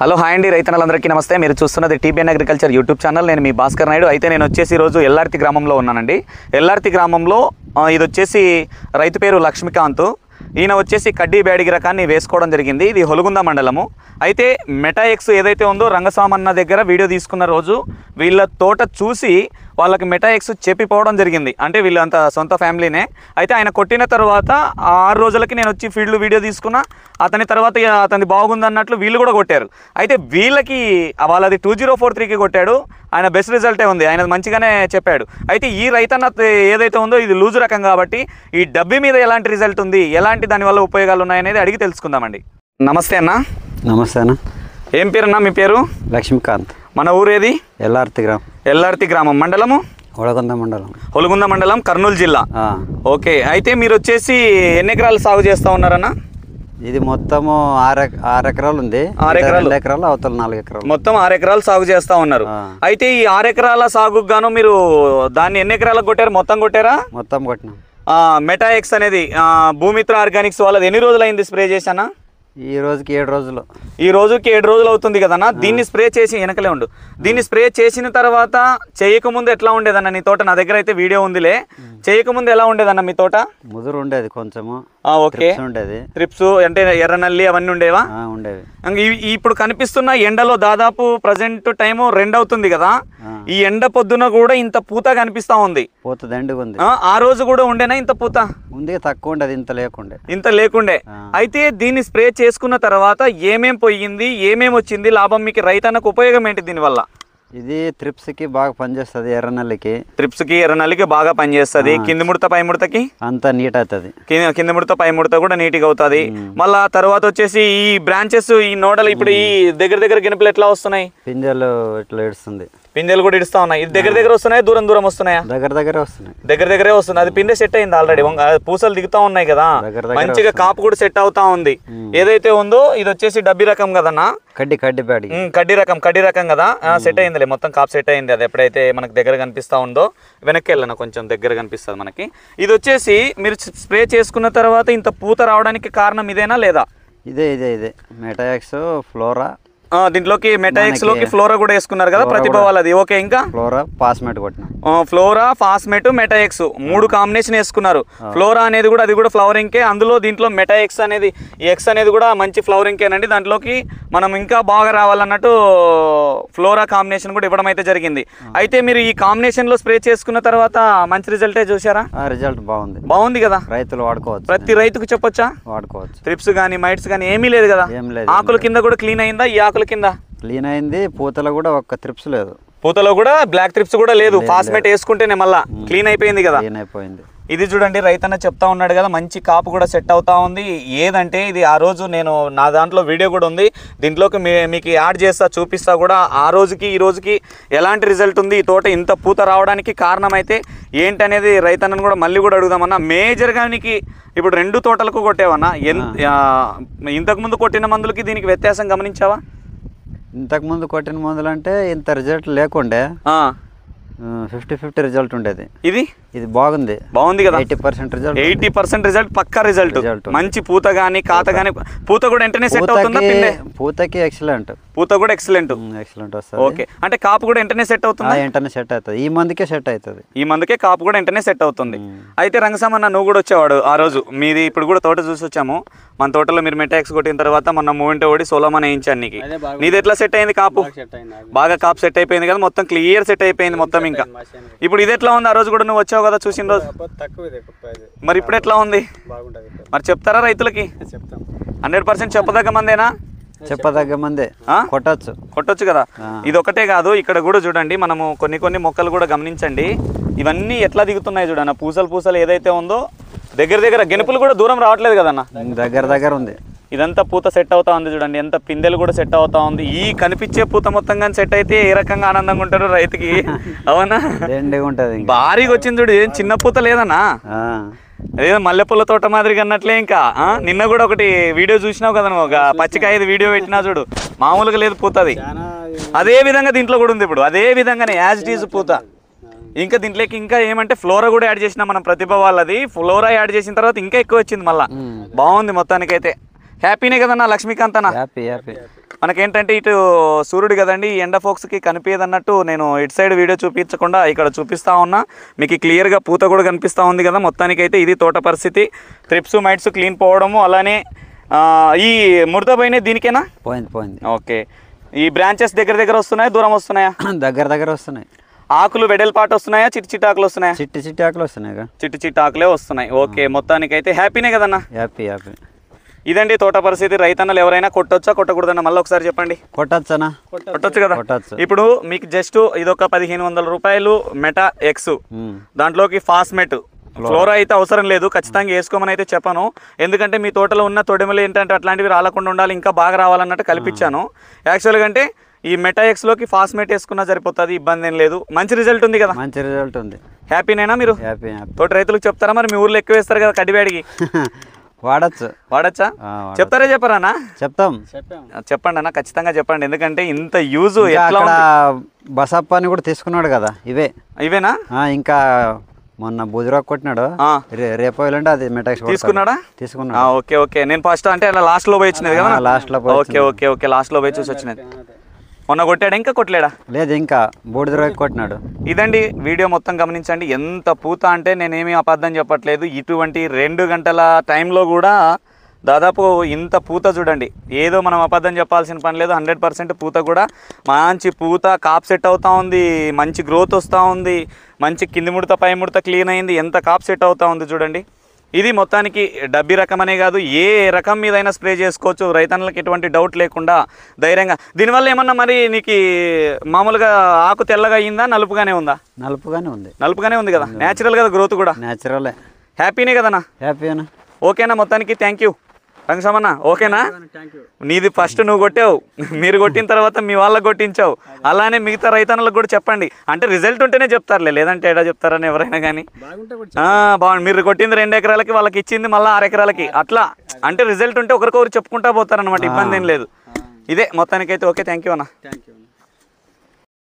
Hello hi అండి, రైతన్నలందరికీ నమస్తే. మీరు చూస్తున్నది టీబీఎన్ అగ్రికల్చర్ యూట్యూబ్ ఛానల్. నేను మీ భాస్కర్ నాయుడు. అయితే నేను వచ్చేసి ఈరోజు ఎల్లార్తి గ్రామంలో ఉన్నానండి. ఎల్లార్తి గ్రామంలో ఇది వచ్చేసి రైతు పేరు లక్ష్మీకాంత్. ఈయన వచ్చేసి కడ్డీ బ్యాడిగి రకాన్ని వేసుకోవడం జరిగింది. ఇది హొలుగుంద మండలము. అయితే మెటాఎక్స్ ఏదైతే ఉందో రంగస్వామన్న దగ్గర వీడియో తీసుకున్న రోజు వీళ్ళ తోట చూసి వాళ్ళకి మెటాఎక్స్ చెప్పిపోవడం జరిగింది. అంటే వీళ్ళంతా సొంత ఫ్యామిలీనే. అయితే ఆయన కొట్టిన తర్వాత 6 రోజులకి నేను వచ్చి ఫీల్డ్ వీడియో తీసుకున్నా. అతని తర్వాత అతని బాగుంది అన్నట్లు వీళ్ళు కూడా కొట్టారు. అయితే వీళ్ళకి వాళ్ళది 2043కి కొట్టాడు. ఆయన బెస్ట్ రిజల్టే ఉంది, ఆయన మంచిగానే చెప్పాడు. అయితే ఈ రైతన్న ఏదైతే ఉందో ఇది లూజు రకం కాబట్టి ఈ డబ్బీ మీద ఎలాంటి రిజల్ట్ ఉంది, ఎలాంటి దానివల్ల ఉపయోగాలు ఉన్నాయనేది అడిగి తెలుసుకుందామండి. నమస్తే అన్న. నమస్తే అన్న. ఏం పేరన్నా మీ పేరు? లక్ష్మీకాంత్. మన ఊరేది? ఎల్లార్తి గ్రామం. ఎల్లార్తి గ్రామం. మండలము? హొలగుంద మండలం. హొలుగుంద మండలం, కర్నూలు జిల్లా. ఓకే. అయితే మీరు వచ్చేసి ఎన్ని ఎకరాలు సాగు చేస్తూ ఉన్నారన్న? ఇది మొత్తము 6 ఎకరాలు ఉంది. 6 ఎకరాలు. 2 ఎకరాలు, అవతల 4 ఎకరాలు. మొత్తం 6 ఎకరాలు సాగు చేస్తా ఉన్నారు. అయితే ఈ 6 ఎకరాల సాగుకు గాను మీరు దాన్ని ఎన్ని ఎకరాలకు కొట్టారు? మొత్తం కొట్టారా? మొత్తం కొట్టినాం. మెటాఎక్స్ అనేది భూమిత్ర ఆర్గానిక్స్ వాళ్ళది ఎన్ని రోజులు అయింది స్ప్రే చేశానా? ఈ రోజుకి 7 రోజులు. ఈ రోజుకి 7 రోజులు అవుతుంది కదన్నా. దీన్ని స్ప్రే చేసి వెనకలే ఉండు. దీన్ని స్ప్రే చేసిన తర్వాత చేయకముందు ఎట్లా ఉండేదన్న నీ తోట? నా దగ్గర అయితే వీడియో ఉందిలే. చేయకముందు ఎలా ఉండేదన్న మీ తోట? ముదురు ఉండేది కొంచెము. ఓకే. ఉండేది ట్రిప్స్ అంటే ఎర్రనల్లి అవన్నీ ఉండేవా? ఉండేవి. ఇప్పుడు కనిపిస్తున్న ఎండలో దాదాపు ప్రజెంట్ టైము 2 అవుతుంది కదా. ఈ ఎండ పొద్దున కూడా ఇంత పూత కనిపిస్తా ఉంది. పూత దండిగా ఉంది. ఆ రోజు కూడా ఉండేనా ఇంత పూత? ఉంది, తక్కువ ఉండేది, ఇంత లేకుండే. అయితే దీన్ని స్ప్రే చేసుకున్న తర్వాత ఏమేం పోయింది, ఏమేం వచ్చింది లాభం, మీకు రైతన్నకు ఉపయోగం ఏంటి దీనివల్ల? ఇది త్రిప్స్కి బాగా పనిచేస్తుంది. ఎర్రనల్లికి, త్రిప్స్కి, ఎర్రనల్లికి బాగా పనిచేస్తుంది. కింది ముడత పై ముడతకి అంతా నీట్ అవుతుంది. కింది ముడత పై ముడత కూడా నీట్గా అవుతుంది. మళ్ళా తర్వాత వచ్చేసి ఈ బ్రాంచెస్, ఈ నోడలు ఇప్పుడు ఈ దగ్గర గినుపులు ఎట్లా వస్తున్నాయి? పింజలు ఇట్లా ఇడుస్తుంది. పింజలు కూడా ఇడుస్తా ఉన్నాయి. ఇది దగ్గర వస్తున్నాయి, దూరం వస్తున్నాయా? దగ్గరే వస్తున్నాయి. దగ్గరే వస్తుంది. అది పిందె సెట్ అయింది ఆల్రెడీ. పూసలు దిగుతా ఉన్నాయి కదా, మంచిగా కాపు కూడా సెట్ అవుతా ఉంది. ఏదైతే ఉందో ఇది వచ్చేసి డబ్బీ రకం కదన్నా. కడ్డీ రకం కదా. సెట్ అయిందిలే, మొత్తం కాపు సెట్ అయింది. అది ఎప్పుడైతే మనకు దగ్గర కనిపిస్తా ఉందో, వెనక్కి వెళ్ళిన కొంచెం దగ్గర కనిపిస్తుంది మనకి. ఇది వచ్చేసి మీరు స్ప్రే చేసుకున్న తర్వాత ఇంత పూత రావడానికి కారణం ఇదేనా లేదా? ఇదే మెటాఎక్స్, ఫ్లోరా. దీంట్లోకి మెటాఎక్స్ లోకి ఫ్లోరా కూడా వేసుకున్నారు కదా, ప్రతిభ వాళ్ళది. ఓకే. ఇంకా ఫ్లోరా, ఫాస్మేట్ కొట్టినా. ఫ్లోరా, ఫాస్మేట్, మెటాఎక్స్ 3 కాంబినేషన్ వేసుకున్నారు. ఫ్లోరా అనేది కూడా అది కూడా ఫ్లవరింగ్కే. అందులో దీంట్లో మెటాఎక్స్ అనేది, ఎక్స్ అనేది కూడా మంచి ఫ్లవరింగ్కేనండి. దాంట్లోకి మనం ఇంకా బాగా రావాలన్నట్టు ఫ్లోరా కాంబినేషన్ కూడా ఇవ్వడం అయితే జరిగింది. అయితే మీరు ఈ కాంబినేషన్ లో స్ప్రే చేసుకున్న తర్వాత మంచి రిజల్టే చూసారా? రిజల్ట్ బాగుంది కదా. రైతులు వాడుకోవచ్చు, ప్రతి రైతుకు చెప్పొచ్చా? వాడుకోవచ్చు. ట్రిప్స్ కానీ మైట్స్ కానీ ఏమీ లేదు కదా. ఆకుల కింద కూడా క్లీన్ అయిందా? ఈ ఆకుల కింద క్లీన్ అయింది. పూతలో కూడా ఒక్క ట్రిప్స్ లేదు. పూతలో కూడా బ్లాక్ ట్రిప్స్ కూడా లేదు. ఫాస్మేట్ వేసుకుంటేనే మళ్ళా క్లీన్ అయిపోయింది కదా. ఇది చూడండి, రైతన్న చెప్తా ఉన్నాడు కదా, మంచి కాపు కూడా సెట్ అవుతా ఉంది. ఏదంటే ఇది ఆ రోజు నేను నా దాంట్లో వీడియో కూడా ఉంది, దీంట్లోకి మీకు యాడ్ చేస్తా, చూపిస్తా కూడా. ఆ రోజుకి ఈ రోజుకి ఎలాంటి రిజల్ట్ ఉంది, ఈ తోట ఇంత పూత రావడానికి కారణం అయితే ఏంటనేది రైతన్నను కూడా మళ్ళీ కూడా అడుగుదామన్నా. మేజర్గా నీకు ఇప్పుడు 2 తోటలకు కొట్టేవన్నా, ఇంతకుముందు కొట్టిన మందులకి దీనికి వ్యత్యాసం గమనించావా? ఇంతకుముందు కొట్టిన మందులు అంటే ఇంత రిజల్ట్ లేకుండే, 50-50 రిజల్ట్ ఉండేది. ఇది బాగుంది కదా. 80% రిజల్ట్, పక్కా రిజల్ట్. మంచి పూత గానీ, కాత గానీ, పూత కూడా వెంటనే సెట్ అవుతుందా? పూతకి ఎక్సలెంట్. పూత కూడా ఎక్సలెంట్ వస్తుంది. ఓకే. అంటే కాపు కూడా వెంటనే సెట్ అవుతుంది. వెంటనే సెట్ అవుతుంది. ఈ మందుకే కాపు కూడా వెంటనే సెట్ అవుతుంది. అయితే రంగసామన్న నువ్వు కూడా వచ్చేవాడు ఆ రోజు. మీది ఇప్పుడు కూడా తోట చూసి వచ్చాము. మన తోటలో మీరు మెటాఎక్స్ కొట్టిన తర్వాత మొన్న మూవింటే ఓడి సోలోమన్ వేయించాను నీకు. నీది ఎట్లా సెట్ అయింది? కాపు బాగా కాపు సెట్ అయిపోయింది కదా, మొత్తం క్లియర్ సెట్ అయిపోయింది మొత్తం. ఇంకా ఇప్పుడు ఇది ఎట్లా ఉంది? ఆ రోజు కూడా నువ్వు వచ్చావు కదా, చూసిన రోజు. మరి ఇప్పుడు ఎట్లా ఉంది? మరి చెప్తారా రైతులకి? 100% చెప్పదగ్గ మందేనా? చెప్పదగ్గ మందే. కొట్టొచ్చు కదా. ఇది ఒకటే కాదు, ఇక్కడ కూడా చూడండి, మనము కొన్ని మొక్కలు కూడా గమనించండి. ఇవన్నీ ఎట్లా దిగుతున్నాయి చూడన్న. పూసలు ఏదైతే ఉందో దగ్గర గెనుపులు కూడా దూరం రావట్లేదు కదన్న, దగ్గర ఉంది. ఇదంతా పూత సెట్ అవుతా ఉంది చూడండి, ఎంత పిందెలు కూడా సెట్ అవుతా ఉంది. ఈ కనిపించే పూత మొత్తం కానీ సెట్ అయితే ఏ రకంగా ఆనందంగా ఉంటారు రైతుకి, అవునా? భారీగా వచ్చింది చూడు, ఏం చిన్న పూత లేదన్నా. అదే మల్లెపూల తోట మాదిరిగా అన్నట్లే. ఇంకా నిన్న కూడా ఒకటి వీడియో చూసినావు కదా నువ్వు, ఒక పచ్చికాయ వీడియో పెట్టినా చూడు, మామూలుగా లేదు పూతది. అదే విధంగా దీంట్లో కూడా ఉంది ఇప్పుడు, అదే విధంగానే యాజ్ ఇట్ ఈజ్ పూత. ఇంకా దీంట్లోకి ఇంకా ఏమంటే ఫ్లోరా కూడా యాడ్ చేసినా మనం, ప్రతిభ వాళ్ళది. ఫ్లోరా యాడ్ చేసిన తర్వాత ఇంకా ఎక్కువ వచ్చింది మళ్ళీ. బాగుంది మొత్తానికైతే. హ్యాపీనే కదన్నా లక్ష్మీకాంత్ అన్న? Happy happy. మనకేంటంటే ఇటు సూర్యుడు కదండి, ఎండ ఫోక్స్కి కనిపించదు అన్నట్టు నేను ఇటు సైడ్ వీడియో చూపించకుండా ఇక్కడ చూపిస్తా ఉన్నా. మీకు క్లియర్గా పూత కూడా కనిపిస్తూ ఉంది కదా. మొత్తానికైతే ఇది తోట పరిస్థితి. త్రిప్స్ మైట్స్ క్లీన్ పోవడము, అలానే ఈ ముడత పోయినాయి దీనికేనా? పోయింది. ఓకే. ఈ బ్రాంచెస్ దగ్గర దగ్గర వస్తున్నాయా, దూరం వస్తున్నాయా? దగ్గర వస్తున్నాయి. ఆకులు వెడల్పాటు వస్తున్నాయా, చిట్టి ఆకులు వస్తున్నాయా? చిట్టి ఆకులు వస్తున్నాయి. చిట్టి ఆకులే వస్తున్నాయి. ఓకే. మొత్తానికైతే హ్యాపీనే కదన్నా? హ్యాపీ. ఇదండి తోట పరిస్థితి. రైతన్నలు ఎవరైనా కొట్టొచ్చా, కొట్టకూడదన్నా మళ్ళీ ఒకసారి చెప్పండి. కొట్టొచ్చనా? కొట్టొచ్చు కదా. ఇప్పుడు మీకు జస్ట్ ఇదొక 1500 రూపాయలు మెటా ఎక్స్, దాంట్లోకి ఫాస్మెట్, ఫ్లోరా అయితే అవసరం లేదు, ఖచ్చితంగా వేసుకోమని అయితే చెప్పాను. ఎందుకంటే మీ తోటలో ఉన్న తొడిమలు ఏంటంటే అట్లాంటివి రాలకుండా ఉండాలి, ఇంకా బాగా రావాలన్నట్టు కల్పించాను. యాక్చువల్గా అంటే ఈ మెటా ఎక్స్లోకి ఫాస్మెట్ వేసుకున్నా సరిపోతుంది, ఇబ్బంది ఏం లేదు. మంచి రిజల్ట్ ఉంది కదా? మంచి రిజల్ట్ ఉంది. హ్యాపీనేనా మీరు? హ్యాపీ. తోట రైతులకు చెప్తారా మరి? మీ ఊర్లో ఎక్కువ వేస్తారు కదా కడివేడికి. వాడచ్చా? చెప్తారా చెప్పరానా? చెప్పండి అన్న, ఖచ్చితంగా చెప్పండి. ఎందుకంటే ఇంత యూజ్ ఎట్లా బసప్ప అని కూడా తీసుకున్నాడు కదా. ఇవేనా? ఇంకా మొన్న బుధురాకు కొట్టినాడు, రేపు వెళ్ళండి అది మెటాక్స్ తీసుకున్నాడా? ఓకే. నేను ఫస్ట్ అంటే అలా లాస్ట్ లో పోయి వచ్చినది కదా. ఓకే. లాస్ట్ లో పోయి చూసి వచ్చినది. మొన్న కొట్టాడా, ఇంకా కొట్టలేడా? లేదు, ఇంకా బూడిదరాకు కొట్టినాడు. ఇదండి వీడియో మొత్తం గమనించండి. ఎంత పూత అంటే నేనేమీ అబద్ధం చెప్పట్లేదు. ఇటువంటి 2 గంటల టైంలో కూడా దాదాపు ఇంత పూత చూడండి. ఏదో మనం అబద్ధం చెప్పాల్సిన పని లేదు. 100% పూత కూడా మంచి పూత, కాప్ సెట్ అవుతూ ఉంది, మంచి గ్రోత్ వస్తూ ఉంది, మంచి కింది ముడత పై ముడత క్లీన్ అయింది, ఎంత కాప్ సెట్ అవుతూ ఉంది చూడండి. ఇది మొత్తానికి డబ్బీ రకం అనే కాదు, ఏ రకం మీదైనా స్ప్రే చేసుకోవచ్చు. రైతన్నలకు ఎటువంటి డౌట్ లేకుండా ధైర్యంగా. దీనివల్ల ఏమన్నా మరి నీకు మామూలుగా ఆకు తెల్లగా అయిందా, నలుపుగానే ఉందా? నలుపుగానే ఉంది కదా. న్యాచురల్ కదా గ్రోత్ కూడా? న్యాచురల్. హ్యాపీనే కదన్నా? హ్యాపీనా. ఓకేనా? మొత్తానికి థ్యాంక్ యూ రంగస్వామన్న. ఓకేనా? నీది ఫస్ట్ నువ్వు కొట్టావు, మీరు కొట్టిన తర్వాత మీ వాళ్ళకి కొట్టించావు. అలానే మిగతా రైతన్నలకు కూడా చెప్పండి. అంటే రిజల్ట్ ఉంటేనే చెప్తారులే, లేదంటే ఎడా చెప్తారని ఎవరైనా కానీ. బాగుంది. మీరు కొట్టింది 2 ఎకరాలకి, వాళ్ళకి ఇచ్చింది మళ్ళీ 6 ఎకరాలకి. అట్లా అంటే రిజల్ట్ ఉంటే ఒకరికొకరు చెప్పుకుంటా పోతారనమాట, ఇబ్బంది ఏం లేదు. ఇదే మొత్తానికైతే. ఓకే, థ్యాంక్ యూ అన్న.